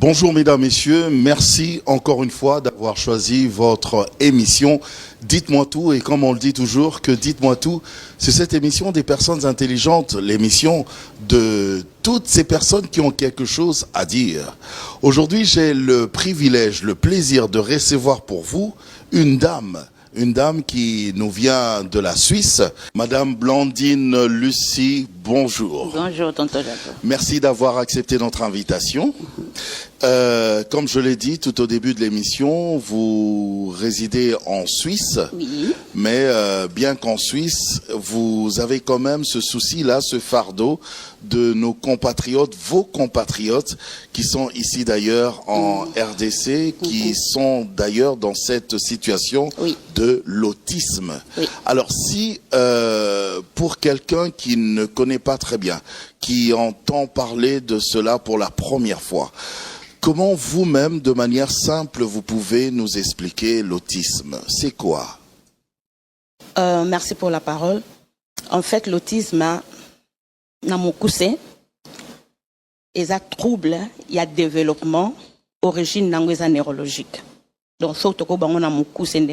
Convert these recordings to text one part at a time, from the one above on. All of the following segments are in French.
Bonjour mesdames, messieurs, merci encore une fois d'avoir choisi votre émission Dites-moi tout, et comme on le dit toujours, que Dites-moi tout, c'est cette émission des personnes intelligentes, l'émission de toutes ces personnes qui ont quelque chose à dire. Aujourd'hui, j'ai le privilège, le plaisir de recevoir pour vous une dame qui nous vient de la Suisse, Madame Blandine Lucie, bonjour. Bonjour, tonton Jacob. Merci d'avoir accepté notre invitation. Comme je l'ai dit tout au début de l'émission, vous résidez en Suisse, Oui. mais bien qu'en Suisse, vous avez quand même ce souci-là, ce fardeau de nos compatriotes, vos compatriotes, qui sont ici d'ailleurs en RDC, qui sont d'ailleurs dans cette situation de l'autisme. Oui. Alors si, pour quelqu'un qui ne connaît pas très bien, qui entend parler de cela pour la première fois, comment vous-même, de manière simple, vous pouvez nous expliquer l'autisme? C'est quoi? Merci pour la parole. En fait, l'autisme, dans mon cousin, il y a trouble, il y a développement, origine neurologique. Donc, surtout que dans mon cousin,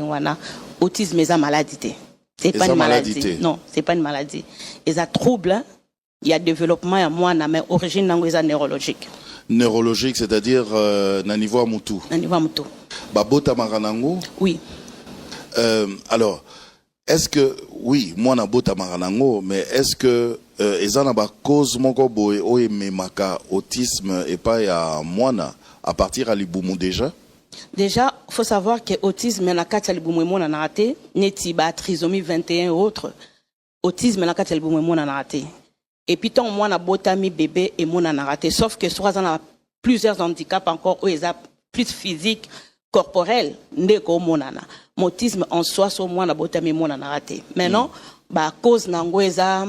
autisme est une maladie. C'est pas une maladie. Non, c'est pas une maladie. Il y a trouble, il y a développement, mais origine neurologique. Neurologique, c'est-à-dire Nanivo Amutu. Nanivo Amutu. Babota Maranango? Oui. Alors, est-ce que, oui, moi na bota Maranango, mais est-ce que ezana ba cause moko boy oememaka autisme et pas ya moana à partir à Liboumou déjà? Déjà, il faut savoir que l'autisme, na kati ya Liboumou mona na raté, neti ba trisomie 21 et autres, autisme na kati ya Liboumou mona na raté. Et puis, tant moi, na botami bébé et mon a raté. Sauf que soit on a plusieurs handicaps encore, où ils ont plus physique, corporel, ndeko monana. Autisme en soi, soit moi, na botami mon a raté. Maintenant, bah, cause n'angoueza,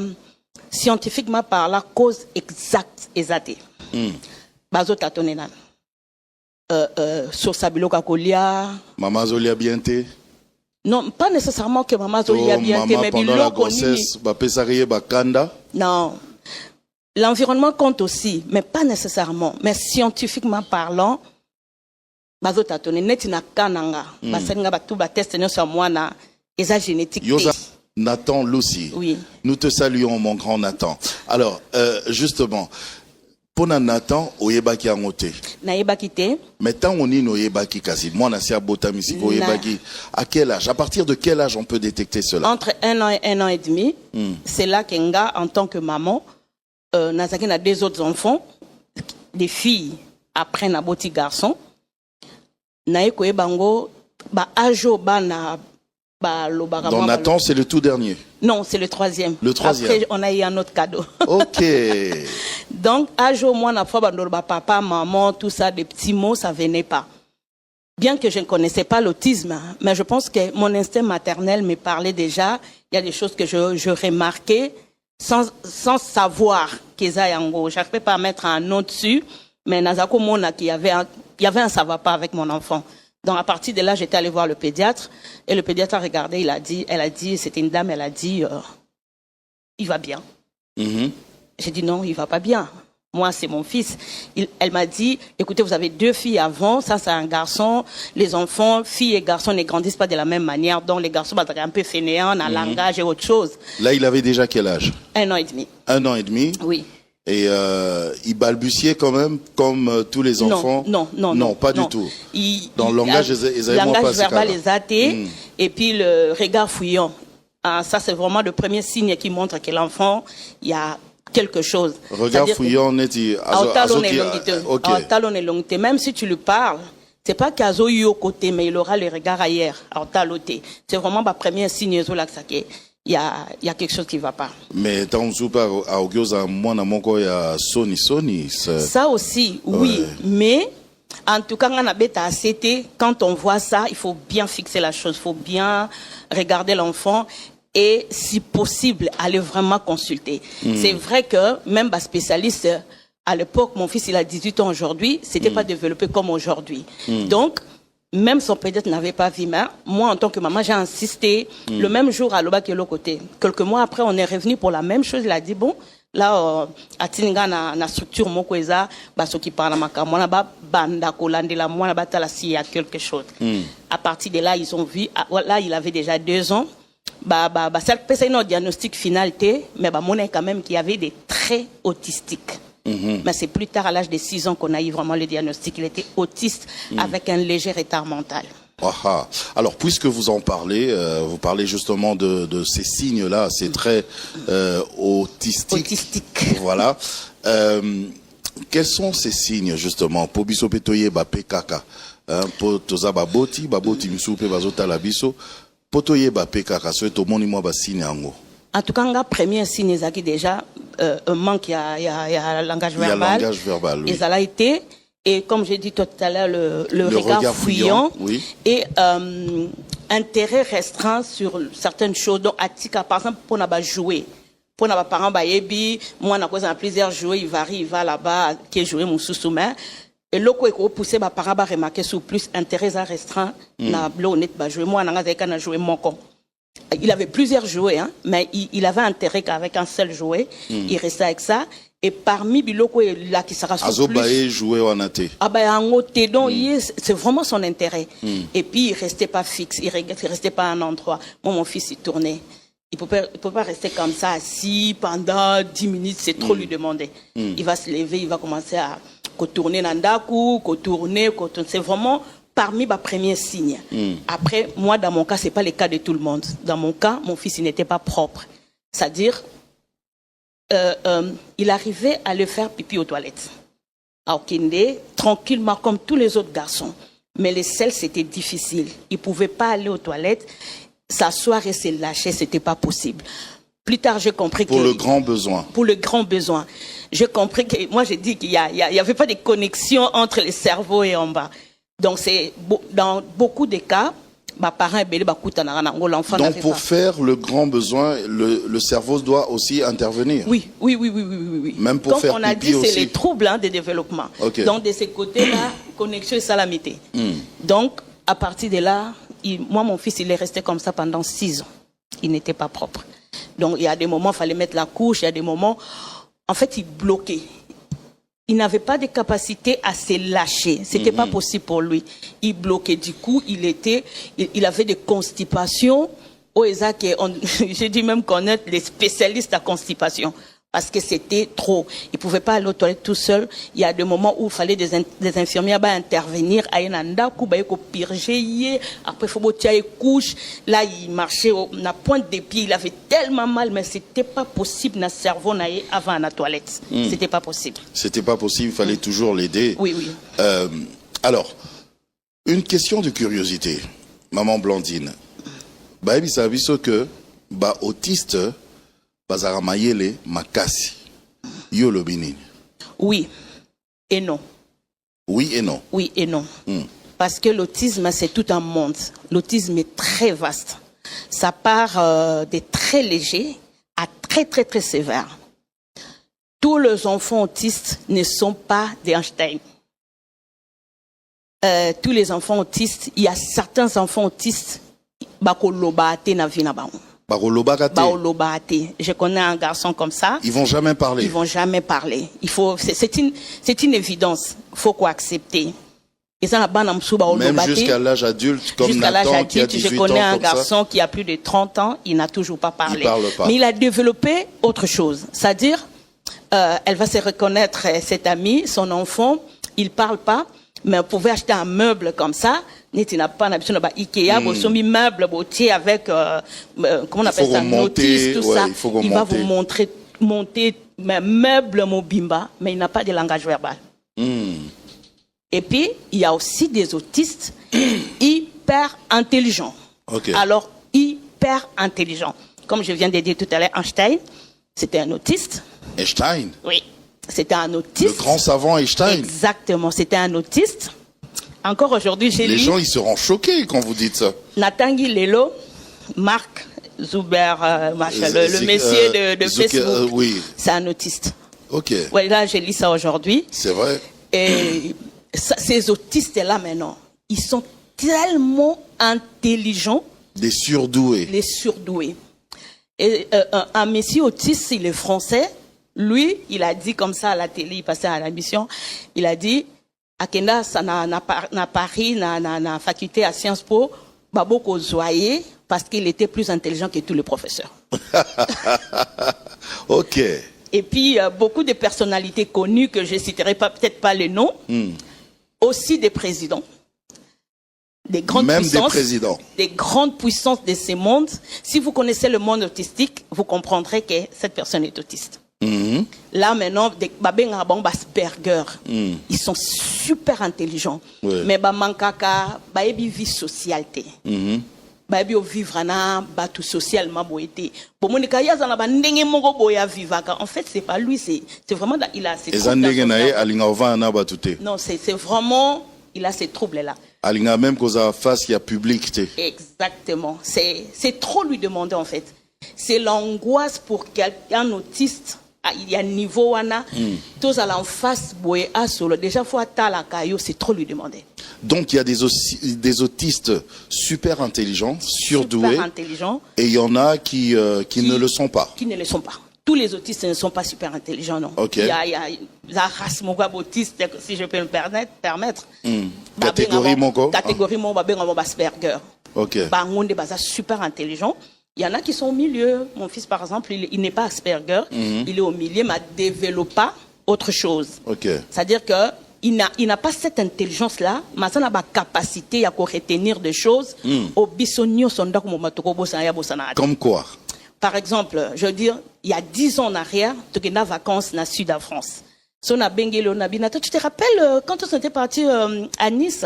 scientifiquement parlant, cause exacte, exacte. Bazo tatonenan. Sur Sabilo Kakolia. Maman Zolia Bienté. Non, pas nécessairement que maman Zolia Bienté, mais pendant la grossesse, Bakanda. Non. L'environnement compte aussi, mais pas nécessairement. Mais scientifiquement parlant, génétique. Nathan Lucie. Oui. Nous te saluons, mon grand Nathan. Alors, justement, pour Nathan, oyebaki angote. Naïbaki te. Mais tant on y oyebaki kasi. Moi, na sia botamisi oyebaki. À quel âge? À partir de quel âge on peut détecter cela? Entre 1 an et 1 an et demi. C'est là qu'Enga, en tant que maman, Nazaki a 2 autres enfants, des filles après na boti garçon. Naïko ebango, ba ajo ba na ba lobara. Donc Nathan, c'est le tout dernier. Non, c'est le 3e. Le 3e. Après, on a eu un autre cadeau. Ok. Donc, ajo moi na fois ba papa, maman, tout ça, des petits mots, ça venait pas. Bien que je ne connaissais pas l'autisme, mais je pense que mon instinct maternel me parlait déjà. Il y a des choses que je remarquais sans savoir qu'ils y en je ne peux pas mettre un nom dessus, mais Nazako Mona, il y avait un ça va pas avec mon enfant. Donc à partir de là, j'étais allée voir le pédiatre et le pédiatre a regardé, elle a dit, c'était une dame, elle a dit, il va bien. J'ai dit non, il va pas bien. Moi, c'est mon fils. Elle m'a dit, écoutez, vous avez 2 filles avant, ça c'est un garçon. Les enfants, filles et garçons ne grandissent pas de la même manière. Donc les garçons, bah, un peu fainéants, un langage et autre chose. Là, il avait déjà quel âge? 1 an et demi. 1 an et demi? Oui. Et il balbutiait quand même comme tous les enfants? Non, pas du tout. Dans le langage, le langage verbal est athée, et puis le regard fouillant. Ah, ça, c'est vraiment le premier signe qui montre que l'enfant, il y a quelque chose. Regard fouillant, neti. Talon et longité. Même si tu lui parles, c'est pas qu'Azo y au côté, mais il aura le regard ailleurs, en taloté. C'est vraiment le premier signe il y a quelque chose qui va pas. Mais dans Zuba, à Ogyoza, moi, na moko ya Sony. Ça aussi, oui. Mais, en tout cas, on a bêta ACT, quand on voit ça, il faut bien fixer la chose, il faut bien regarder l'enfant. Et si possible, aller vraiment consulter. C'est vrai que même les spécialistes, à l'époque, mon fils il a 18 ans aujourd'hui, c'était pas développé comme aujourd'hui. Donc, même son pédiatre n'avait pas vu, mais moi en tant que maman, j'ai insisté le même jour à l'autre côté. Quelques mois après, on est revenu pour la même chose. Il a dit bon, Là, à Tininga, na structure moko eza, baso qui parle maka, mona ba banda kolandela, mona ba tala s'il y a quelque chose. À partir de là, ils ont vu, là, il avait déjà 2 ans. Ça c'est un diagnostic final, mais mona quand même qu'il y avait des traits autistiques. Mais c'est plus tard, à l'âge de 6 ans, qu'on a eu vraiment le diagnostic. Il était autiste avec un léger retard mental. Aha. Alors, puisque vous en parlez, vous parlez justement de ces signes-là, ces traits autistiques. Voilà. Quels sont ces signes, justement? Po biso petoye ba PKK. Po toza baboti misupe bazota la biso. Potoye ba PKK. So to moni mo ba signe ango. En tout cas, le premier signe, c'est déjà un manque, il y a langage verbal. Il y a langage verbal, oui. Et ça l'a été. Et comme j'ai dit tout à l'heure, le regard fuyant, oui. Et intérêt restreint sur certaines choses. Donc, par exemple, pour ne pas jouer. Pour ne pas parents, moi, on a plusieurs jouets, il varie, il va là-bas, qui est joué mon sous-soumain. Et l'autre, il poussé, par parents, remarquer sur plus intérêt restreint, na l'honnête, jouer. Moi, on a joué mon con. Il avait plusieurs jouets, hein, mais il avait intérêt qu'avec un seul jouet, il restait avec ça. Et parmi Biloko et là qui sera sur plus. Jouer en athée. Ah ben en côté, donc c'est vraiment son intérêt. Et puis il restait pas fixe, il restait pas à un endroit. Moi mon fils il tournait. Il peut pas rester comme ça assis pendant 10 minutes, c'est trop lui demander. Il va se lever, il va commencer à tourner nandaku, tourner. C'est vraiment parmi mes premiers signes. Après, moi dans mon cas, c'est pas le cas de tout le monde. Dans mon cas, mon fils il n'était pas propre. C'est-à-dire il arrivait à le faire pipi aux toilettes. À Okinde, tranquillement comme tous les autres garçons. Mais les selles, c'était difficile. Il ne pouvait pas aller aux toilettes, s'asseoir et se lâcher, ce n'était pas possible. Plus tard, j'ai compris Pour le grand besoin. Pour le grand besoin. J'ai compris que, moi j'ai dit qu'il n'y avait pas de connexion entre le cerveau et en bas. Donc c'est, dans beaucoup de cas, donc pour faire le grand besoin, le cerveau doit aussi intervenir. Oui. Même pour faire pipi aussi. Donc on a dit c'est les troubles de développement. Okay. Donc de ces côtés-là, connexion et salamité. Donc à partir de là, moi mon fils il est resté comme ça pendant 6 ans. Il n'était pas propre. Donc il y a des moments il fallait mettre la couche, il y a des moments, en fait il bloquait. Il n'avait pas de capacité à se lâcher. C'était pas possible pour lui. Il bloquait. Du coup, il avait des constipations. J'ai dû même connaître les spécialistes à constipation. Parce que c'était trop. Il pouvait pas aller aux toilettes tout seul. Il y a des moments où il fallait des infirmières intervenir. Après, il faut tirer couche. Là, il marchait na pointe des pieds. Il avait tellement mal, mais c'était pas possible na cerveau avant la toilette. C'était pas possible. C'était pas possible. Il fallait toujours l'aider. Oui. Alors, une question de curiosité. Maman Blandine. Il s'agit que, autiste, bazara mayele makasi yo lobini. Oui et non. Oui et non. Oui et non. Parce que l'autisme c'est tout un monde. L'autisme est très vaste. Ça part des très légers à très très très sévères. Tous les enfants autistes ne sont pas des Einstein. Tous les enfants autistes, il y a certains enfants autistes bakolobate na vina ba. Je connais un garçon comme ça. Ils vont jamais parler. Ils vont jamais parler. C'est une évidence. Il faut quoi accepter. Même jusqu'à l'âge adulte, comme Nathan qui a 18 ans. Je connais un garçon qui a plus de 30 ans, il n'a toujours pas parlé. Il parle pas. Mais il a développé autre chose. C'est-à-dire, elle va se reconnaître, cette amie, son enfant, il parle pas, mais on pouvait acheter un meuble comme ça. Tu n'as pas l'habitude de Ikea, vous meuble avec, comment on appelle ça, notice, tout ça. Il va vous monter meuble mobimba, mais il n'a pas de langage verbal. Et puis, il y a aussi des autistes hyper intelligents. Okay. Alors, hyper intelligents. Comme je viens de dire tout à l'heure, Einstein, c'était un autiste. Einstein? Oui, c'était un autiste. Le grand savant Einstein? Exactement, c'était un autiste. Encore aujourd'hui, j'ai lu... Les gens, ils seront choqués quand vous dites ça. Natanguy Lelo, Mark Zuber, le messier de Facebook, oui. C'est un autiste. Ok. Ouais, là, j'ai lu ça aujourd'hui. C'est vrai. Et ces autistes-là, maintenant, ils sont tellement intelligents. Des surdoués. Les surdoués. Et un monsieur autiste, il est français. Lui, il a dit comme ça à la télé, il passait à l'émission, il a dit, Akenda, ça n'a Paris, na faculté à Sciences Po, Baboko Zoye, parce qu'il était plus intelligent que tous les professeurs. Ok. Et puis, beaucoup de personnalités connues, que je ne citerai peut-être pas les noms, aussi des présidents. Des grandes Même puissances, des présidents. Des grandes puissances de ces mondes. Si vous connaissez le monde autistique, vous comprendrez que cette personne est autiste. Là, maintenant, des Asperger, ils sont super intelligents. Ouais. Mais bankaka, baebi vie socialité. Baebi vivre na batu socialement boité. Pour Monica yazana ba ndenge mongo boya vivaka. En fait, c'est pas lui, c'est vraiment il a ces troubles. Non, c'est vraiment il a ces troubles là. Alinga même cause à face il y a public. Exactement. C'est trop lui demander en fait. C'est l'angoisse pour quelqu'un autiste. Il y a un niveau wana, tous à l'en face boé à solo. Déjà faut attendre la caillou, c'est trop lui demander. Donc il y a des autistes super intelligents, surdoués, super intelligents, et il y en a qui ne le sont pas. Qui ne le sont pas. Tous les autistes ne sont pas super intelligents, non. Okay. Il y a la race autiste, si je peux me permettre. Catégorie mongo. Catégorie mongo, Asperger. Ok. Bangonde baza super intelligent. Il y en a qui sont au milieu. Mon fils, par exemple, il n'est pas Asperger. Il est au milieu, mais développe pas autre chose. Okay. C'est-à-dire que il n'a pas cette intelligence-là, mais ça n'a pas capacité à retenir des choses. Comme quoi? Par exemple, je veux dire, il y a 10 ans en arrière, tu étais en vacances dans le sud de la France. Tu te rappelles quand on était parti à Nice?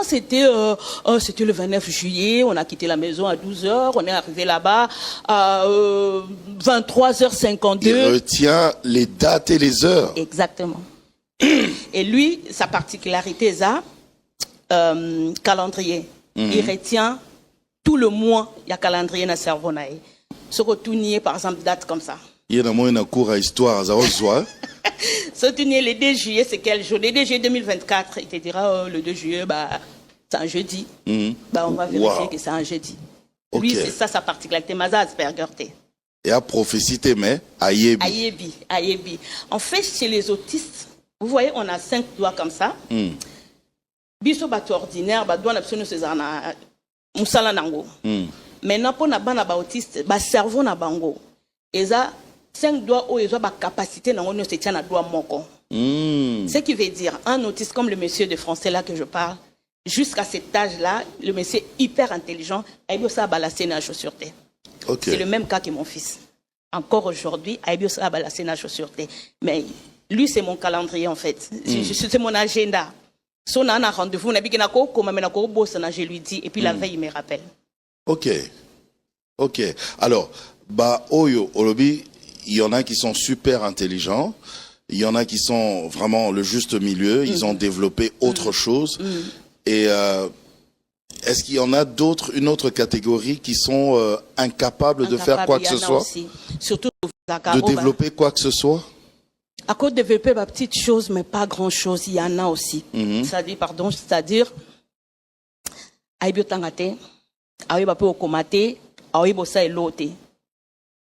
C'était le 29 juillet, on a quitté la maison à 12h, on est arrivé là-bas à 23h52. Il retient les dates et les heures. Exactement. Et lui, sa particularité, c'est calendrier. Il retient tout le mois, il y a calendrier dans le cerveau. Ce retournier, par exemple, date comme ça. Il y a un cours à histoire, ça reçoit. Ce retournier, le 2 juillet, c'est quel jour? Le 2 juillet 2024, il te dira, le 2 juillet, c'est un jeudi. On va vérifier que c'est un jeudi. Okay. Lui, c'est ça sa particularité. Maza Asperger. Et à prophétie, mais Ayebi. En fait, chez les autistes, vous voyez, on a 5 doigts comme ça. Biso bato ordinaire, doigt absolument c'est un musala nango. Maintenant, pour les autistes, le cerveau na bango. Et ça, 5 doigts où ils ont la capacité de se tenir à doigt moko. Ce qui veut dire, un autiste comme le monsieur de français là que je parle, jusqu'à cet âge-là, le monsieur hyper intelligent, il a balancé la chaussure. Okay. C'est le même cas que mon fils. Encore aujourd'hui, il a balancé la chaussure. Mais lui, c'est mon calendrier en fait. C'est mon agenda. Si on a un rendez-vous, je lui dis, et puis la veille, il me rappelle. Ok. Alors, Oyo, Olobi, il y en a qui sont super intelligents, il y en a qui sont vraiment le juste milieu, ils ont développé autre chose. Et est-ce qu'il y en a d'autres, une autre catégorie qui sont incapables de faire quoi que ce soit? Surtout de développer quoi que ce soit? À cause de développer ma petite chose, mais pas grand-chose, il y en a aussi. C'est-à-dire, aïbiotangate, aïbape au komate, aïbosa et l'autre.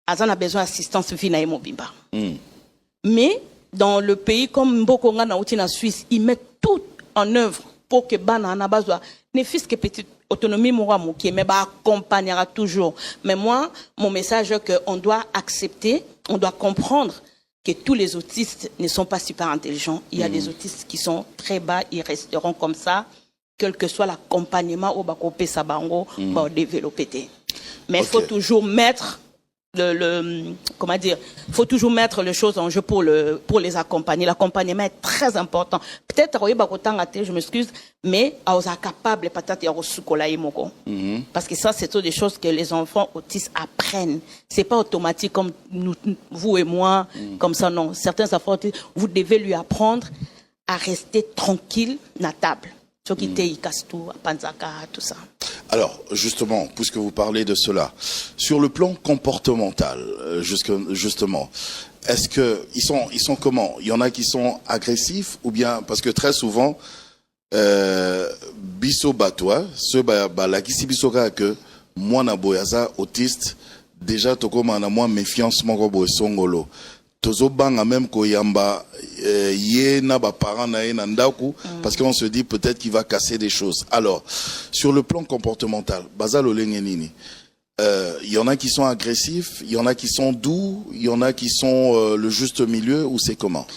Azan a besoin d'assistance vina et mobimba. Mais dans le pays comme Mbokonga na en Suisse, ils mettent tout en œuvre pour que Bana na besoin ne fût que petite autonomie qui mais accompagnera toujours. Mais moi, mon message est qu'on doit accepter, on doit comprendre que tous les autistes ne sont pas super intelligents. Il y a des autistes qui sont très bas, ils resteront comme ça, quel que soit l'accompagnement au bakopé sabango pour développer. Mais il faut toujours mettre faut toujours mettre les choses en jeu pour les accompagner. L'accompagnement est très important. Peut-être je m'excuse, mais on est capable peut-être parce que ça c'est des choses que les enfants autistes apprennent. C'est pas automatique comme nous, vous et moi, comme ça non. Certains enfants autistes, vous devez lui apprendre à rester tranquille à table. Tout ça. Alors, justement, puisque vous parlez de cela, sur le plan comportemental, justement, est-ce que ils sont comment? Il y en a qui sont agressifs ou bien parce que très souvent, biso batwa, la kisi biso que moi na boyaza autiste, déjà toko mana moi méfiance mon robo songolo. tozobanga même koyamba ye na ba parents na ye na ndaku parce qu'on se dit peut-être qu'il va casser des choses. Alors, sur le plan comportemental, bazalo lengenini. Il y en a qui sont agressifs, il y en a qui sont doux, il y en a qui sont le juste milieu, ou c'est comment?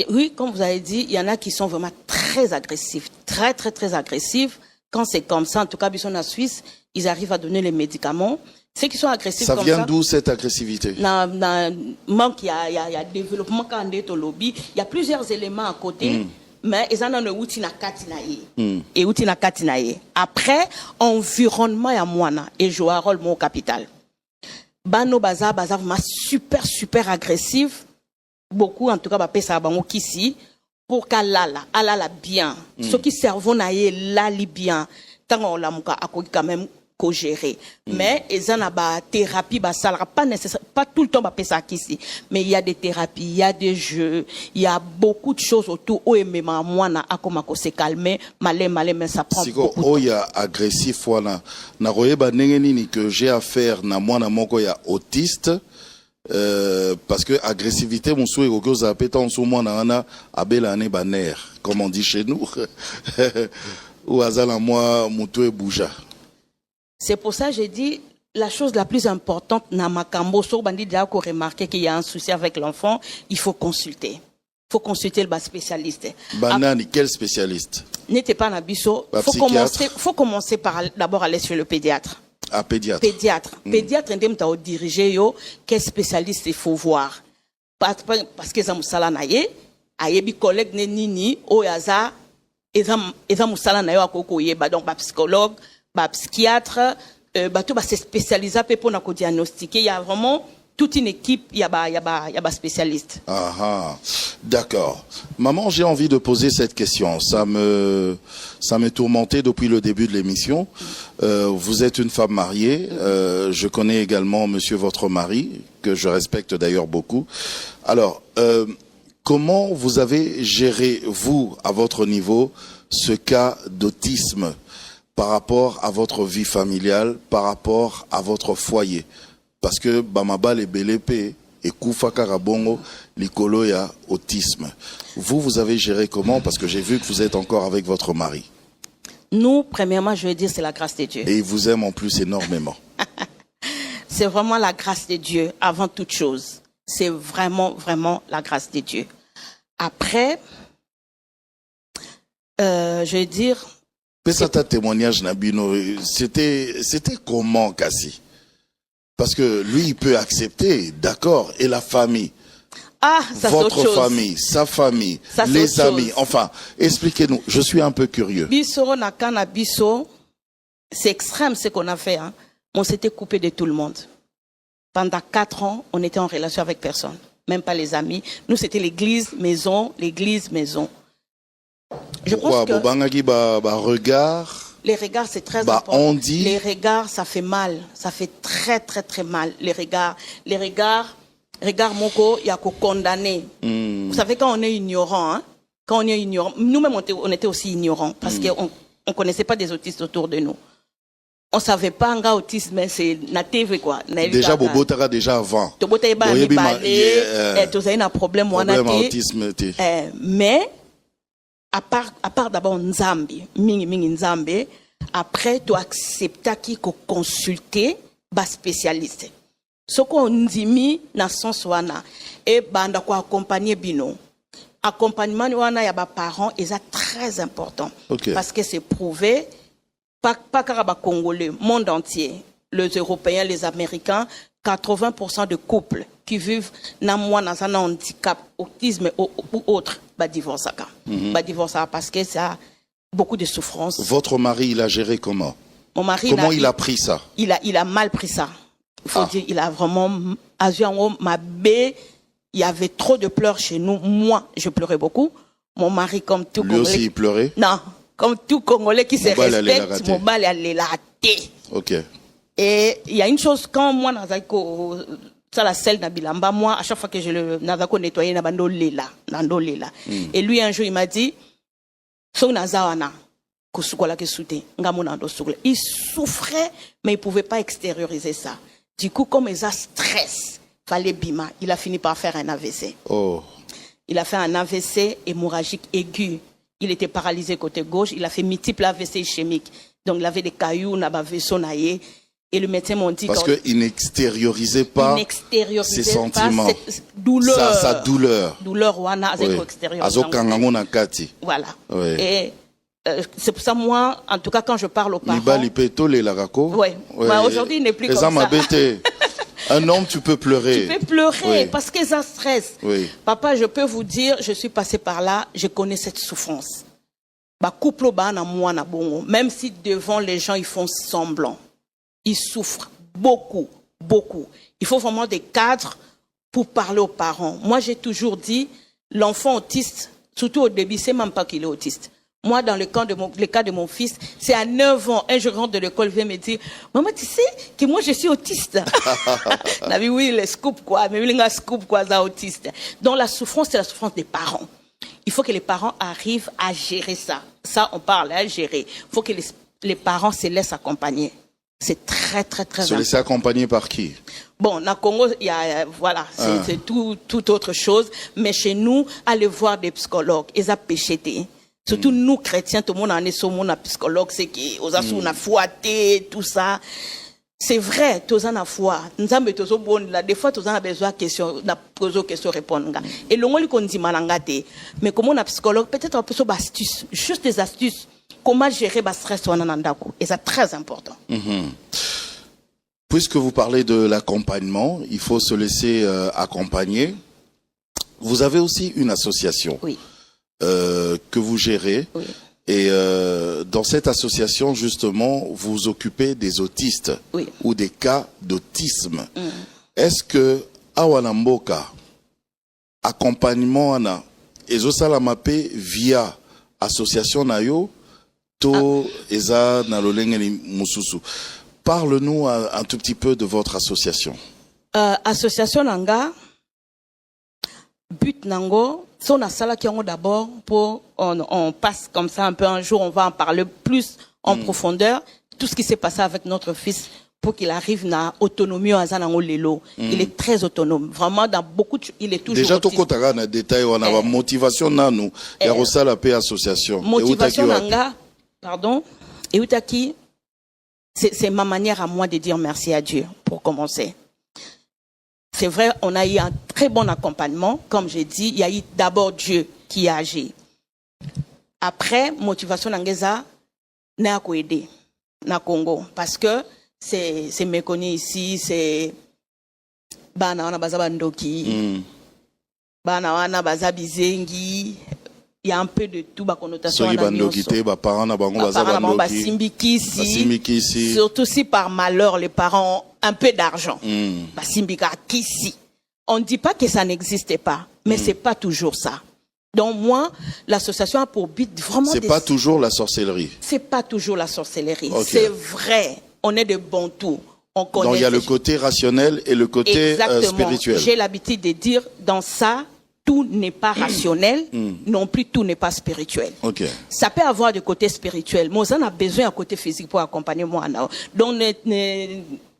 Oui, comme vous avez dit, il y en a qui sont vraiment très agressifs, très agressifs. Quand c'est comme ça, en tout cas, en Suisse, ils arrivent à donner les médicaments. Ceux qui sont agressifs ça comme vient d'où cette agressivité? Il y a développement quand on est au lobby, il y a plusieurs éléments à côté. Mais ils en ont outil na katinaye et outil na katinaye. Après environnement ya mwana et joue un rôle mon capital. Bano baza vraiment super agressif. Beaucoup en tout cas ba pesa bango kisi pour qu'alala bien. Ce qui cerveau na ye lali bien. Tant on la muka akoki quand même ko gérer. Mais ils en a ba thérapie ba salera pas nécessaire pas tout le temps ba pesa kisi. Mais il y a des thérapies, il y a des jeux, il y a beaucoup de choses autour où même moi na akoma ko se calmer, malé mais ça prend beaucoup. Oh ya agressif wana na royeba ndenge nini que j'ai affaire na mwana moko ya autiste. Parce que agressivité mon souhait au cause appétant sous moi na abela ne baner comme on dit chez nous ou azala moi muto bouja. C'est pour ça que j'ai dit la chose la plus importante na makambo so bandi déjà qu'on remarqué qu'il y a un souci avec l'enfant, il faut consulter. Il faut consulter le spécialiste. Banani, quel spécialiste? N'était pas nabiso, faut commencer par d'abord aller sur le pédiatre. Ah, pédiatre. Pédiatre, ndem ta diriger yo, quel spécialiste il faut voir. Parce que ça musala na ye, ayebi collègue ne nini, o yaza, eza musala na yo akoko yeba, donc ba psychologue, ba psychiatre, tout va se spécialiser pour nous diagnostiquer. Il y a vraiment toute une équipe, il y a spécialiste. Ah, d'accord. Maman, j'ai envie de poser cette question. Ça me tourmentait depuis le début de l'émission. Vous êtes une femme mariée. Je connais également monsieur votre mari, que je respecte d'ailleurs beaucoup. Alors, comment vous avez géré, vous, à votre niveau, ce cas d'autisme par rapport à votre vie familiale, par rapport à votre foyer? Parce que Bamabal et Belepe et Koufa Karabongo, l'icolo ya autisme. Vous avez géré comment? Parce que j'ai vu que vous êtes encore avec votre mari. Nous, premièrement, je veux dire, c'est la grâce de Dieu. Et il vous aime en plus énormément. C'est vraiment la grâce de Dieu avant toute chose. C'est vraiment la grâce de Dieu. Après, je veux dire... Pesata témoignage Nabino, c'était comment, Kassi? Parce que lui, il peut accepter, d'accord, et la famille. Ah, ça votre famille, sa famille, ça, les amis, enfin, expliquez-nous, je suis un peu curieux. Biso nakana biso, c'est extrême ce qu'on a fait, hein. On s'était coupé de tout le monde. Pendant 4 ans, on était en relation avec personne, même pas les amis. Nous, c'était l'église, maison. Je Pourquoi? pense que regard. Les regards, c'est très important. On dit... Les regards, ça fait mal. Ça fait très mal. Les regards, moko, il y a qu'au condamner. Vous savez, quand on est ignorant, hein, nous-mêmes, on était aussi ignorants parce qu'on ne connaissait pas des autistes autour de nous. On ne savait pas un autisme, mais c'est na TV, quoi. Déjà, Bobo Tara, déjà avant. Bobo Tara, tu as un problème, autisme. Mais, à part d'abord Nzambi, mingi Nzambi, après tu acceptes qu'il faut consulter ba spécialiste. Ce qu'on dit mis na sens wana et banda ko accompagner bino. Accompagnement wana ya ba parents est très important parce que c'est prouvé pas caraba congolais, monde entier, les Européens, les Américains, 80% de couples qui vivent dans un handicap, autisme ou autre, divorce parce que ça a beaucoup de souffrance. Votre mari, il a géré comment? Mon mari, comment il a pris ça? Il a mal pris ça. Il faut dire, il a vraiment il y avait trop de pleurs chez nous. Moi, je pleurais beaucoup. Mon mari, comme tout Congolais. Lui aussi, il pleurait? Non, comme tout Congolais qui se respecte, mon bal allait la rater. Ok. Et il y a une chose, quand moi, ça la selle na bilamba, moi, à chaque fois que je le nazako nettoyer na bando lela. Et lui, un jour, il m'a dit, son nazawana, il souffrait, mais il pouvait pas extérioriser ça. Du coup, comme il a stress, fallait bima. Il a fini par faire un AVC. Oh. Il a fait un AVC hémorragique aigu. Il était paralysé côté gauche. Il a fait multiples AVC ischémiques. Donc, il avait des cailloux, il avait vaisseau naillé. Et le médecin m'a dit... Parce qu'il n'extériorisait pas ses sentiments. Cette douleur. Sa douleur. Douleur, wana, oui. Voilà. Oui. Et c'est pour ça, moi, en tout cas, quand je parle aux parents... Oui. Bah, aujourd'hui, il n'est plus comme ça. Un homme, tu peux pleurer. Tu peux pleurer, oui. Parce que ça stresse. Oui. Papa, je peux vous dire, je suis passé par là, je connais cette souffrance. Bah, couple ba na moi na bongo. Même si devant les gens, ils font semblant. Ils souffrent beaucoup, beaucoup. Il faut vraiment des cadres pour parler aux parents. Moi, j'ai toujours dit, l'enfant autiste, surtout au début, c'est même pas qu'il est autiste. Moi, dans le cas de mon fils, c'est à 9 ans, un jour rentre de l'école, vient me dire, maman, tu sais que moi, je suis autiste. On a dit, oui, les scoops, quoi, mais il y a scoop, quoi, ça, autiste. Donc, la souffrance, c'est la souffrance des parents. Il faut que les parents arrivent à gérer ça. Ça, on parle, à gérer. Il faut que les parents se laissent accompagner. C'est très, très, très important. Se laisser accompagner par qui? Bon, au Congo, il y a, voilà, c'est tout autre chose. Mais chez nous, aller voir des psychologues, ils ont péché. Surtout nous, chrétiens, tout le monde en est sur mon psychologue, c'est qui, aux assos, on a fouetté, tout ça. C'est vrai, tous en a foi. Nous avons besoin de des fois, tous en a besoin de questions, de questions répondre. Et le moment qu'on dit malangate, mais comme on a psychologue, peut-être un peu sur astuces, juste des astuces. Comment gérer le stress en andako. Et c'est très important. Puisque vous parlez de l'accompagnement, il faut se laisser accompagner. Vous avez aussi une association. Oui. Que vous gérez. Oui. Et dans cette association, justement, vous vous occupez des autistes. Oui. Ou des cas d'autisme. Est-ce que Awanamboka, accompagnement ana, ezosalamapé via association nayo, to eza na lolengeli mususu. Parle-nous un tout petit peu de votre association. Association Nanga, but Nango, son asala qui ont d'abord pour on passe comme ça un peu un jour, on va en parler plus en profondeur, tout ce qui s'est passé avec notre fils pour qu'il arrive à autonomie à Zanango Lelo. Il est très autonome, vraiment dans beaucoup de, il est toujours déjà tout côté na détail on a motivation na nous il y a aussi la paix association motivation Nanga, pardon, et Utaki, c'est ma manière à moi de dire merci à Dieu pour commencer. C'est vrai, on a eu un très bon accompagnement. Comme j'ai dit, il y a eu d'abord Dieu qui a agi. Après, motivation Nangeza n'a pas aidé na Congo. Parce que c'est méconnu ici, c'est Bana wana bazabandoki, Bana wana bazabizengi. Il y a un peu de tout, ma connotation. Surtout si par malheur, les parents ont un peu d'argent. On ne dit pas que ça n'existait pas, mais c'est pas toujours ça. Donc moi, l'association a pour but vraiment... C'est pas toujours la sorcellerie. C'est pas toujours la sorcellerie. Okay. C'est vrai. On est de bons tours. On connaît. Donc il y a le côté rationnel et le côté spirituel. J'ai l'habitude de dire, dans ça, tout n'est pas rationnel, non plus tout n'est pas spirituel. Okay. Ça peut avoir du côté spirituel, mais on a besoin d'un côté physique pour accompagner moi. Donc,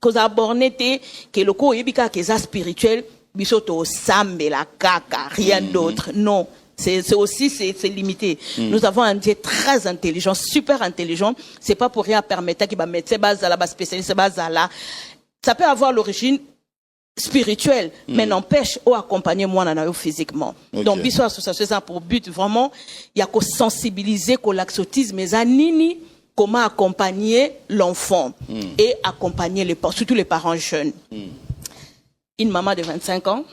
que le corps est spirituel, bisoto sambe la caca, rien d'autre. Non, c'est aussi c'est limité. Nous avons un Dieu très intelligent, super intelligent. C'est pas pour rien permettre qu'il va mettre ses bases à la spécialiste base à la. Ça peut avoir l'origine spirituel, mais n'empêche au accompagner moi physiquement. Okay. Donc biso association ça pour but vraiment il y a qu'au sensibiliser qu'au laxotisme mais à nini comment accompagner l'enfant et accompagner les parents, surtout les parents jeunes. Une maman de 25 ans,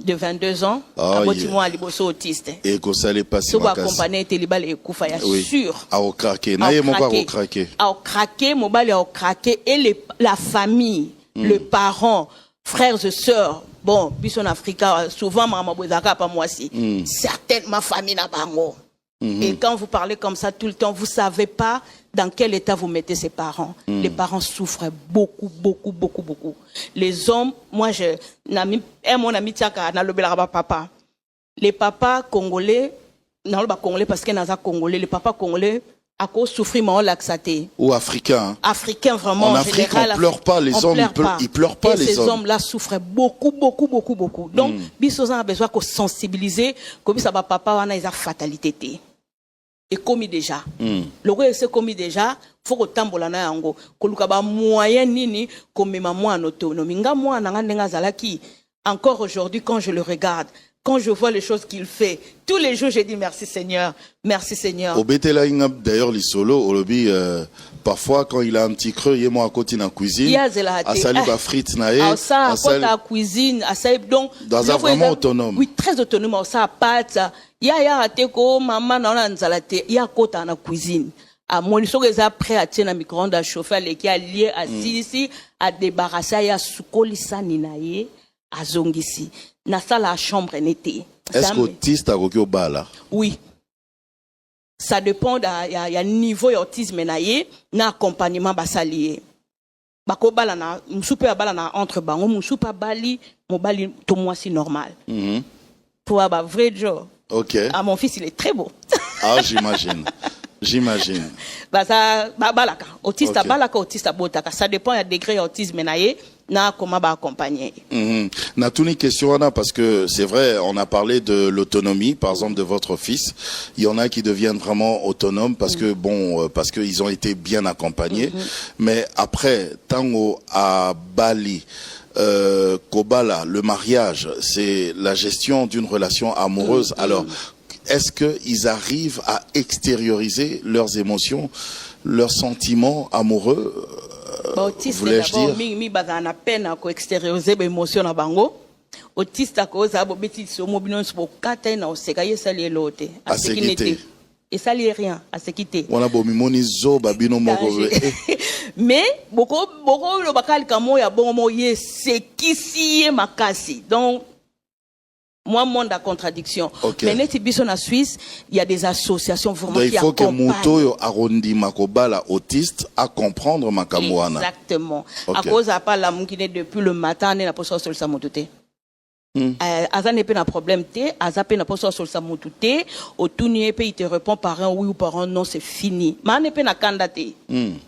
de 22 ans, à liboso autiste. Et que ça allait passer so accompagner telibal et koufa ya sûr. A craquer, na yemo pas craquer. A craquer, mobile a craquer et la famille, les parents, frères et sœurs, bon, bis en Afrique, souvent, maman bozaka pas moi aussi. Certaines, ma famille n'a pas moi. Et quand vous parlez comme ça tout le temps, vous savez pas dans quel état vous mettez ses parents. Les parents souffrent beaucoup, beaucoup, beaucoup, beaucoup. Les hommes, moi, mon ami Tiaka, n'a le papa. Les papas congolais, non, pas congolais parce qu'il y a Congolais, les papas congolais, à cause souffrir mon laxaté. Ou africain. Hein. Africain vraiment. En Afrique, général, on pleure pas, les hommes, ils pleurent pas, les hommes. Ces hommes-là souffraient beaucoup. Donc, biso a besoin de sensibiliser, comme ça va papa, on a une fatalité. Et commis déjà. Le roi c'est commis déjà, faut que tambola na yango. Koluka ba moyen nini, comme maman en autonomie. Nga moi, nanga zalaki. Encore aujourd'hui, quand je le regarde, quand je vois les choses qu'il fait, tous les jours, j'ai dit merci Seigneur, merci Seigneur. Au Betela Ingab, d'ailleurs, les solos, au lobby, parfois, quand il a un petit creux, il est moi à côté dans la cuisine. À salir la frite, naé. À ça, à côté la cuisine, à ça, donc. Dans un vraiment autonome. Oui, très autonome, à ça, à pâte. Il y a à teko, maman, dans la nzalate, il y a côté dans la cuisine. À mon ils sont prêts à tenir un micro-ondes à chauffer, les qui a lié à ici, à débarrasser, il y a soukolisa ninaye, à zongisi. Na la chambre n'était. Est-ce qu'autiste a au bala? Oui. Ça dépend il y a niveau autisme naie na accompagnement basalié. Bako bala na msupe bala na entre bango msupe bali mo bali to moi si normal. Pour un vrai job. OK. Ah mon fils il est très beau. Ah j'imagine. J'imagine. Bah ça balaka autiste okay. Balaka autiste botaka ça dépend il y a degré autisme naie. Na comment va accompagner. Na tout une question Anna parce que c'est vrai on a parlé de l'autonomie par exemple de votre fils. Il y en a qui deviennent vraiment autonomes parce que bon parce que ils ont été bien accompagnés. Mais après tango à Bali Kobala le mariage c'est la gestion d'une relation amoureuse. Alors est-ce que ils arrivent à extérioriser leurs émotions, leurs sentiments amoureux? Voulais-je dire mi bazana peine à extérioriser les émotions na bango autiste à cause abo beti so mobino so kata na osekaye sali elote à ce qui n'était et sali rien à ce qui était on a bo mimoni zo babino moko mais beaucoup le bakali kamo ya bon mo ye sekisi makasi donc moi, monde à contradiction. Okay. Mais net biso na Suisse, il y a des associations vraiment donc, qui accompagnent. Il faut que Muto arondi makobala autiste à comprendre makamwana. Exactement. Okay. À cause à pas la mukine depuis le matin, on a pas sur le samototé. Aza n'est pas un problème té, aza pe na pas sur le samototé, au tout n'y il te répond par un oui ou par un non, c'est fini. Mais on n'est pas na candidaté.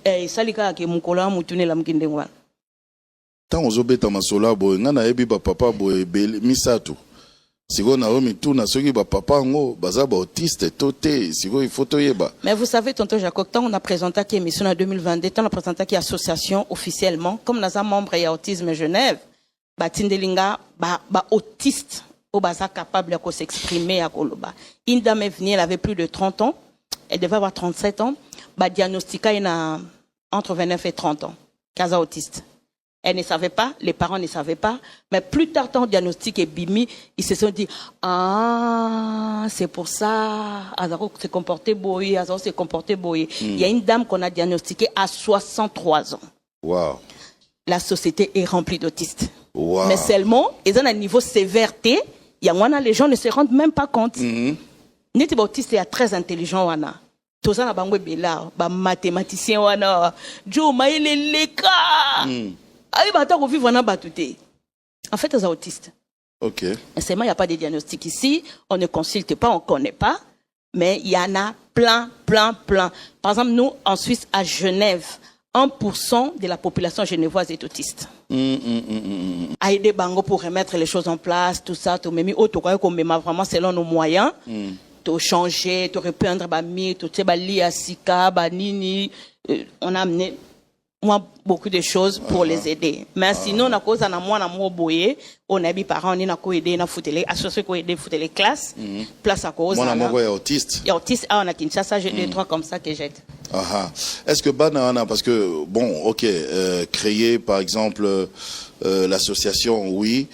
Et ça lika ke mukola mutune la mukinde ngwa. Tant aux obéta masola boy, ngana ebi ba papa boy bel misatu. Sigo Naomi tout na soki ba papa ngo baza ba autiste toté sigo il faut toyeba. Mais vous savez tonton Jacob tant on a présenté qui émission en 2022 tant on a présenté qui association officiellement comme nous sommes membres et autisme Genève ba tindelinga ba autiste au baza capable de s'exprimer à Koloba. Une dame est venue elle avait plus de 30 ans, elle devait avoir 37 ans, ba diagnostiqué entre 29 et 30 ans, casa autiste. Elle ne savait pas, les parents ne savaient pas, mais plus tard, tant diagnostic et bimi, ils se sont dit, ah, c'est pour ça, Azaro s'est comporté boy, Azaro s'est comporté boy. Il y a une dame qu'on a diagnostiquée à 63 ans. Wow. La société est remplie d'autistes. Wow. Mais seulement, ils ont un niveau sévérité, il y a les gens ne se rendent même pas compte. N'est-ce pas autiste est très intelligent, wana. Tous ça, bangwe bela, ba mathématicien, wana. Joe, maïle leka. En fait, ils sont autistes. Ok. Il n'y a pas de diagnostic ici, on ne consulte pas, on ne connaît pas, mais il y en a plein. Par exemple, nous, en Suisse, à Genève, 1% de la population genevoise est autiste. Aider Bango pour remettre les choses en place, tout ça, tout même, vraiment selon nos moyens, tout changer, tout repeindre, tout lire sika, nini, on a amené beaucoup de choses pour les aider. Mais sinon, à cause de moi, on a des parents, on a aidé, on a foutu les associés, on a aidé foutu les classes. Place à cause. Moi, on est autiste. Et autiste, on a Kinshasa, j'ai 2-3 comme ça que j'aide. Est-ce que Banana, parce que bon, ok, créer par exemple l'association, oui,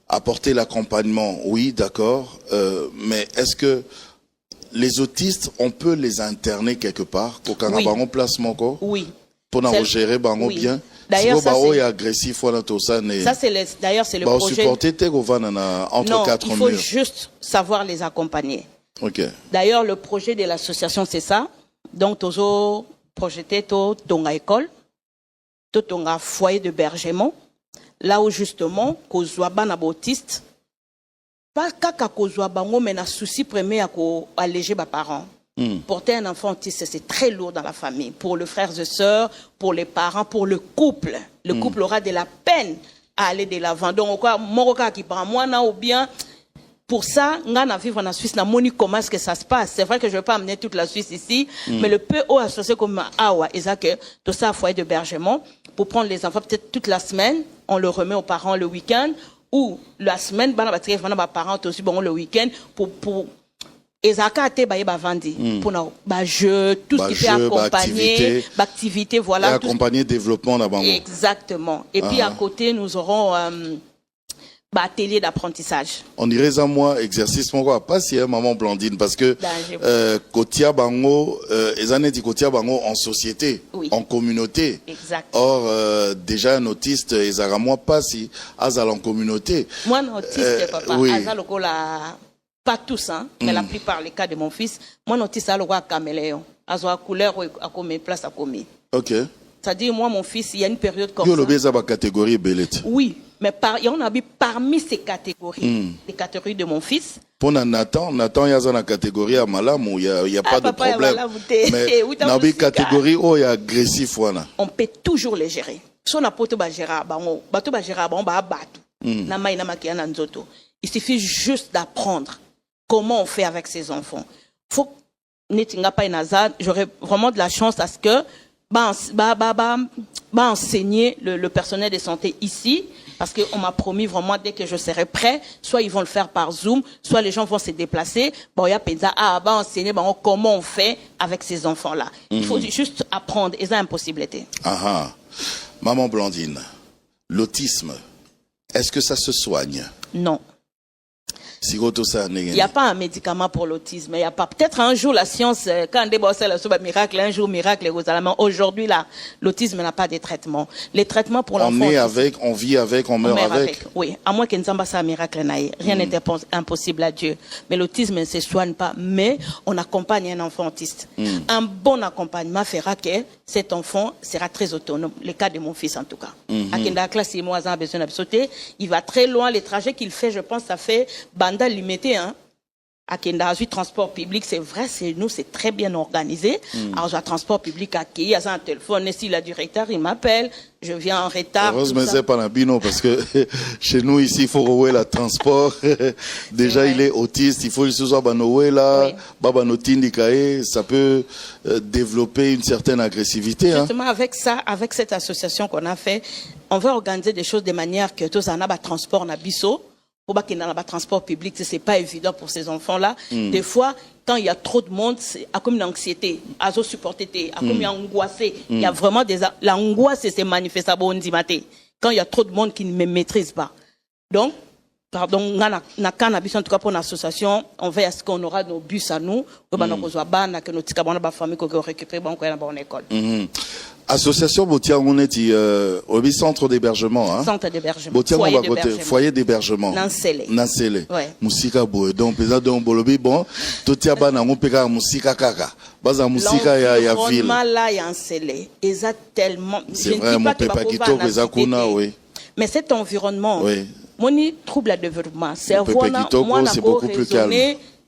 apporter l'accompagnement, oui, d'accord, mais est-ce que les autistes, on peut les interner quelque part pour qu'on ait un placement quoi? Oui. Pour nous gérer bango bien. D'ailleurs, ça c'est agressif ça c'est d'ailleurs c'est le projet. Entre quatre il faut murs. juste savoir les accompagner. OK. D'ailleurs, le projet de l'association c'est ça. Donc tozo projeté tonga école, tonga foyer d'hébergement, là où justement kozwa bana autiste pas kaka kozwa bango mais na souci premier à alléger ba parents. Porter un enfant autiste, c'est très lourd dans la famille. Pour les frères et sœurs, pour les parents, pour le couple. Le couple aura de la peine à aller de l'avant. Donc, mon cas qui prend moi, ou bien, pour ça, on a vivre en Suisse, on a comment est-ce que ça se passe. C'est vrai que je ne vais pas amener toute la Suisse ici, mais le PO associé comme Awa, et ça que tout ça, foyer d'hébergement, pour prendre les enfants peut-être toute la semaine, on le remet aux parents le week-end, ou la semaine, on va tirer les parents aussi bon le week-end pour Ezaka te ba vandi pour na jeu tout ce qui fait accompagner activité voilà et accompagner développement na bango. Exactement. Et puis à côté nous aurons atelier d'apprentissage. On dirait ça moi exercice mon quoi pas si maman Blandine parce que kotia bango ezaneti kotia bango en société, en communauté. Exact. Or déjà un autiste ezara moi pas si azal en communauté. Moi un autiste papa azal la pas tous hein, mais la plupart les cas de mon fils, moi un autiste azal quoi caméléon, azwa couleur à comme place à commis. OK. C'est-à-dire moi mon fils il y a une période comme ça. Yo le ba catégorie belette. Oui. Mais il y en a parmi ces catégories, les catégories de mon fils. Pour Nathan, il y a une catégorie à malam où il n'y a pas de problème. Mais dans les catégories où il y a agressif. On peut toujours les gérer. Si on a pas de gérer, il suffit juste d'apprendre comment on fait avec ses enfants. Faut j'aurais vraiment de la chance à ce que enseigner le personnel de santé ici. Parce qu'on m'a promis vraiment, dès que je serai prêt, soit ils vont le faire par Zoom, soit les gens vont se déplacer. Bon, il y a Penza, enseigner comment on fait avec ces enfants-là. Il faut juste apprendre, et c'est une impossibilité. Maman Blandine, l'autisme, est-ce que ça se soigne? Non. Il n'y a pas un médicament pour l'autisme. Il y a pas. Peut-être un jour la science, quand on débosse le miracle, un jour miracle, mais aujourd'hui là, l'autisme n'a pas de traitement. Les traitements pour l'enfant. On est avec, on vit avec, on meurt avec. Oui, à moins qu'il n'y ait pas un miracle, rien n'est impossible à Dieu. Mais l'autisme ne se soigne pas. Mais on accompagne un enfant autiste. Un bon accompagnement fera que cet enfant sera très autonome. Le cas de mon fils en tout cas. À classe, il va très loin. Les trajets qu'il fait, je pense, ça fait banda limité, hein. À Kenda, transport public, c'est vrai, nous, c'est très bien organisé. Alors, j'ai transport public à qui, il y a un téléphone, et si le directeur, il m'appelle, je viens en retard. Heureusement, c'est pas un bino, parce que chez nous, ici, il faut rouer le transport. Déjà, il est autiste, il faut que ce soit banoué là, babanotindikae, ça peut développer une certaine agressivité, hein. Justement, avec ça, avec cette association qu'on a fait, on va organiser des choses de manière que tous en a transport na biso. Pour pas qu'il n'y ait pas de transport public, c'est pas évident pour ces enfants-là. Des fois, quand il y a trop de monde, c'est comme une anxiété, à se supporter, à comme il y a angoissé. Il y a vraiment l'angoisse et c'est manifestable au Ndimate. Quand il y a trop de monde qui ne me maîtrise pas. Donc, pardon, en tout cas pour l'association, on veille à ce qu'on aura nos bus à nous, que nos petits familles qu'on récupère dans l'école. Association Botia, on est au centre d'hébergement, hein? Centre d'hébergement. Foyer d'hébergement. Nansele. Ouais. Musika boy. Donc, pesa donc bolobi bon. Totia ba na ngopeka musika kaka. Baza musika ya ville. L'environnement là est encelé. Exactement. C'est vrai, mon papa qui toque pesa kuna, oui. Mais cet environnement, oui. Mon trouble le développement. C'est beaucoup plus calme.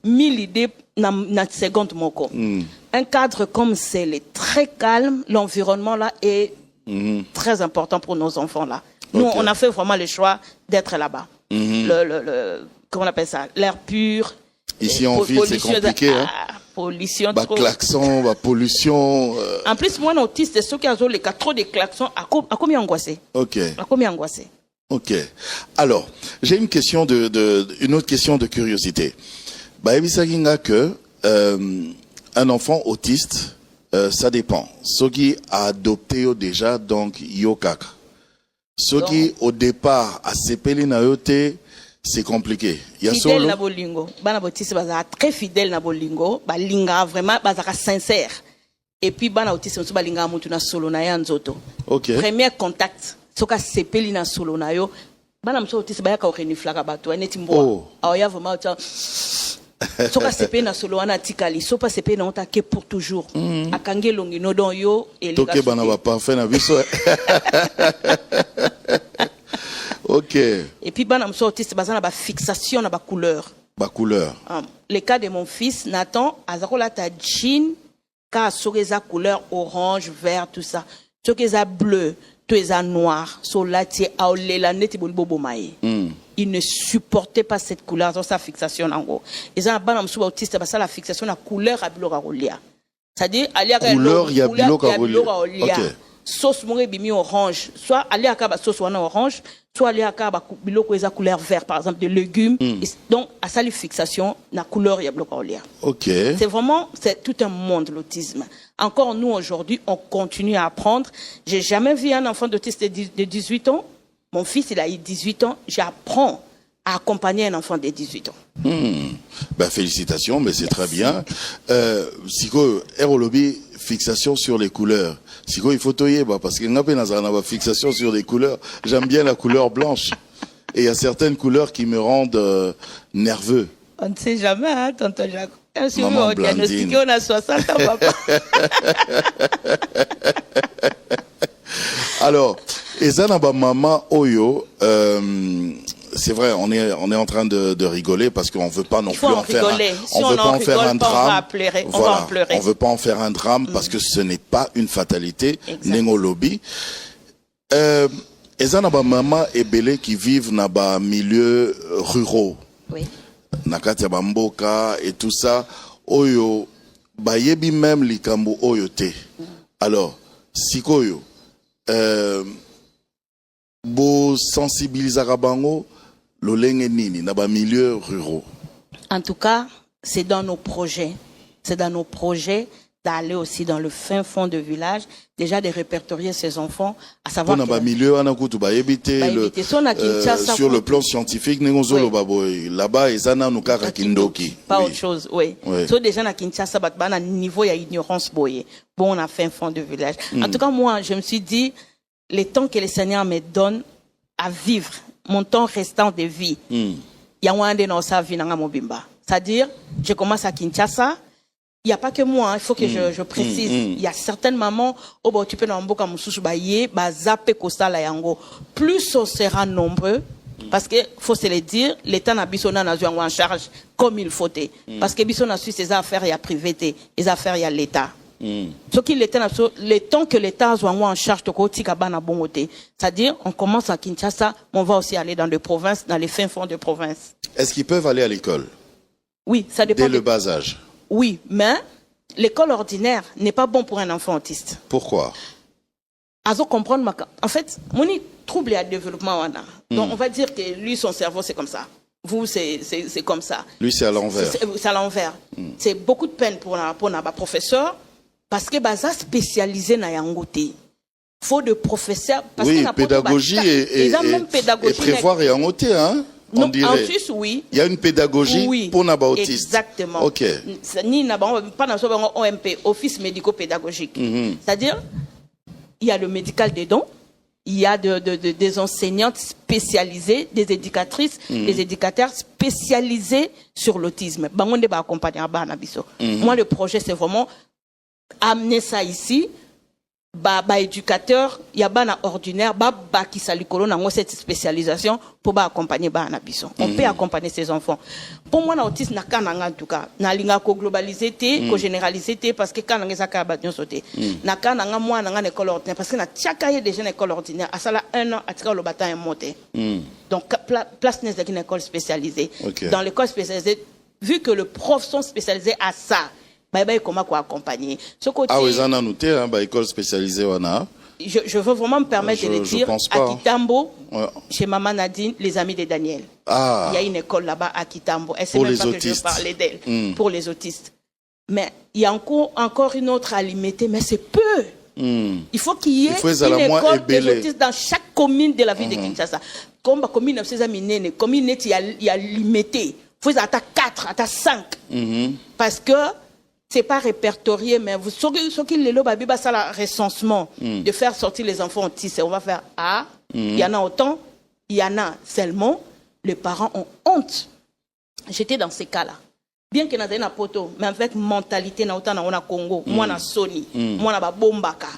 1000 idées dans seconde moko. Un cadre comme c'est très calme, l'environnement là est très important pour nos enfants là. Nous, on a fait vraiment le choix d'être là-bas. Comment on appelle ça? L'air pur. Ici en ville, c'est compliqué. Hein? Pollution. Klaxon, pollution. En plus, moi, autiste, ceux qui ont les cas trop de klaxons, à combien angoissé? À combien angoissé? Ok. Alors, j'ai une question une autre question de curiosité. Bah, que un enfant autiste, ça dépend. Ceux qui a adopté déjà, donc yokaka. Ceux qui au départ a sepeli na yote, c'est compliqué. Il y a fidèle na bolingo. Bana autiste baza très fidèle na bolingo, balinga vraiment baza sincère. Et puis bana autiste so balinga mutu na solo na ya nzoto. OK. Premier contact, soka sepeli na solo na yo. Bana mso autiste baya ka oreniflaka bato, neti mbo. Aya vraiment soka sepe na solo wana tikali sopa sepe na otake pour toujours akange longi no don yo et toke bana ba parfait na biso. OK. Et puis bana mso autiste bazana ba fixation na ba couleur. Ba couleur. Le cas de mon fils, Nathan, azakola ta jean, ka soreza couleur orange, vert, tout ça. Soreza bleu, soreza noir, solati, aolela, neti bobo maï. Il ne supportait pas cette couleur, dans sa fixation en gros. Ils ont un ban en autiste, parce que la fixation, la couleur à biloraolia. C'est-à-dire, couleur, il y a biloraolia. Sauce mourir bimi orange, soit aller à kaba sauce wana orange, soit aller à kaba biloko eza couleur vert par exemple de légumes. Donc à ça les fixations na couleur ya biloraolia. OK. C'est vraiment c'est tout un monde l'autisme. Encore nous aujourd'hui, on continue à apprendre. J'ai jamais vu un enfant d'autiste de 18 ans. Mon fils, il a eu 18 ans. J'apprends à accompagner un enfant de 18 ans. Ben, félicitations, mais c'est très bien. Siko, Aérolobi, fixation sur les couleurs. Siko, il faut toyer, parce qu'il y a une fixation sur les couleurs. J'aime bien la couleur blanche. Et il y a certaines couleurs qui me rendent nerveux. On ne sait jamais, hein, tonton Jacques. Maman Blandine. On a 60 ans, papa. Alors, Ezanaba Mama Oyo, c'est vrai, on est en train de rigoler parce qu'on veut pas non plus en faire un drame. Voilà, on veut pas en faire un drame parce que ce n'est pas une fatalité. Nengolobi. Ezanaba Mama et Belé qui vivent dans des milieux ruraux. Oui. Nakati Bamboka et tout ça. Oyo, bayebi même likambo Oyo te. Alors, sikoyo. Bo sensibilisaka bango lolenge nini na ba milieux ruraux. En tout cas, c'est dans nos projets. C'est dans nos projets d'aller aussi dans le fin fond de village, déjà de répertorier ces enfants, à savoir que milieu sur le plan scientifique, là-bas ezana nukara kindoki. Pas autre chose, oui. So déjà na Kinshasa batbana niveau ya ignorance boye. Bon, on a fin fond de village. En tout cas, moi, je me suis dit les temps que le Seigneur me donne à vivre, mon temps restant de vie. Il y a un de nos vie dans Mobimba. C'est-à-dire, je commence à Kinshasa. Il n'y a pas que moi, il faut que je précise. Il y a certaines mamans, oh bah tu peux n'en beaucoup zappé la yango. Plus on sera nombreux, parce que faut se le dire, l'État n'a pas en charge comme il faut. Parce que Bissona suit ses affaires, il y a privé, les affaires, il y a l'État. Ce qui le temps que l'État soit en charge de c'est-à-dire on commence à Kinshasa, mais on va aussi aller dans les provinces, dans les fins fonds de province. Est-ce qu'ils peuvent aller à l'école? Oui, ça dépend. Dès le bas âge. Oui, mais l'école ordinaire n'est pas bon pour un enfant autiste. Pourquoi? En fait, mon trouble à développement. Donc on va dire que lui, son cerveau, c'est comme ça. Vous, c'est comme ça. Lui, c'est à l'envers. C'est à l'envers. C'est beaucoup de peine pour un professeur parce que baza spécialisé na yangote. Faut de professeurs. Oui, pédagogie et prévoir et yangote, hein? On dirait. En Suisse, oui. Il y a une pédagogie pour les autistes. Exactement. Ok. Ni pas dans OMP, Office médico-pédagogique. C'est-à-dire, il y a le médical des dons, il y a des enseignantes spécialisées, des éducatrices, des éducateurs spécialisés sur l'autisme. Bangonde va accompagner à Banabiso. Moi, le projet, c'est vraiment amener ça ici. Éducateur, il y a bana ordinaire, qui salikolo na cette spécialisation pour accompagner bana biso. On peut accompagner ces enfants. Pour moi, l'autisme n'a qu'un en tout cas. Na linga ko globaliser ko généraliser parce que quand on est à badyon sauté. Na quand on a moi na école ordinaire parce que na tiaka y déjà une école ordinaire. À ça là 1 an à tika le bataille monté. Donc place n'est une école spécialisée. Dans l'école spécialisée, vu que les profs sont spécialisés à ça. Comment accompagner ce côté. Ah oui, ça a noté, école spécialisée wana. Je veux vraiment me permettre de le dire à Kitambo, chez Maman Nadine, les amis de Daniel. Il y a une école là-bas à Kitambo. Elle sait même pas que je parlais d'elle pour les autistes. Mais il y a encore une autre à limiter, mais c'est peu. Il faut qu'il y ait une école des autistes dans chaque commune de la ville de Kinshasa. Comme la commune de ces amis, commune il y a limité. Il faut à 4, à 5. Parce que c'est pas répertorié, mais vous savez qu'il est là, ça la recensement de faire sortir les enfants autistes. On va faire il y en a autant, il y en a seulement. Les parents ont honte. J'étais dans ces cas-là. bien que na poto, mais avec mentalité na autant na Congo, moi na Sony, moi na ba bombaka,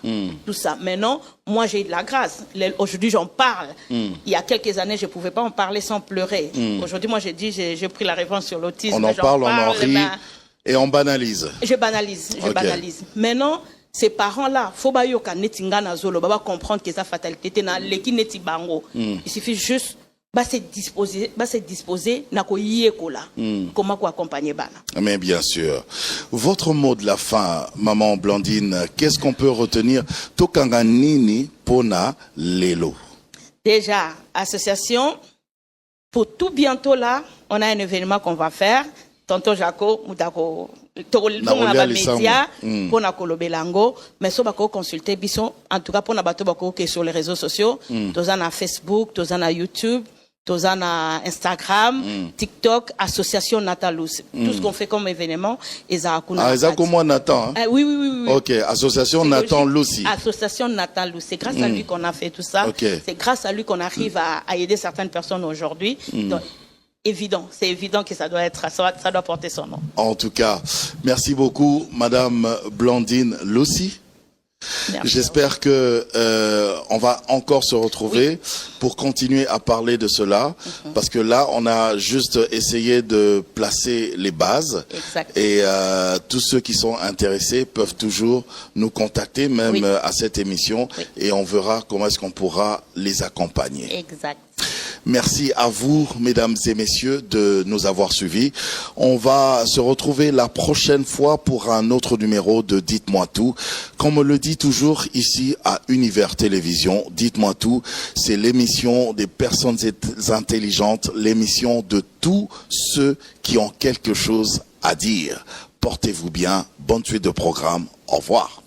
tout ça. Maintenant, moi j'ai de la grâce. Aujourd'hui j'en parle. Il y a quelques années je pouvais pas en parler sans pleurer. Aujourd'hui moi j'ai pris la réponse sur l'autisme. On en parle, on en rit et on banalise. Je banalise. Maintenant, ces parents-là, faut ba yoka netinga na zolo, ba comprendre que ça fatalité na leki neti bango. Il suffit juste se disposer na ko yekola comment ko accompagner bana. Mais bien sûr. Votre mot de la fin, maman Blandine, qu'est-ce qu'on peut retenir tokanga nini pona lelo? Déjà, association pour tout bientôt là, on a un événement qu'on va faire. Tonton Jaco mutako na média pour na kolobelango mais so bako consulter bison en tout cas pour na bato bako que sur les réseaux sociaux, tozana na Facebook, tozana na YouTube, tozana na Instagram, TikTok, association Natalus. Tout ce qu'on fait comme événement ezakuna. Ah, ezako moi Nathan. Hein? Oui. OK, association Nathan Lucy. Association Nathan Lucy. C'est grâce à lui qu'on a fait tout ça. C'est grâce à lui qu'on arrive à aider certaines personnes aujourd'hui. Donc, c'est évident que ça doit porter son nom. En tout cas, merci beaucoup, Madame Blandine Lucy. J'espère que on va encore se retrouver pour continuer à parler de cela, parce que là, on a juste essayé de placer les bases. Exact. Et tous ceux qui sont intéressés peuvent toujours nous contacter, même à cette émission, et on verra comment est-ce qu'on pourra les accompagner. Exact. Merci à vous, mesdames et messieurs, de nous avoir suivis. On va se retrouver la prochaine fois pour un autre numéro de Dites-moi tout. Comme on le dit toujours ici à Univers Télévision, Dites-moi tout, c'est l'émission des personnes intelligentes, l'émission de tous ceux qui ont quelque chose à dire. Portez-vous bien, bonne suite de programme, au revoir.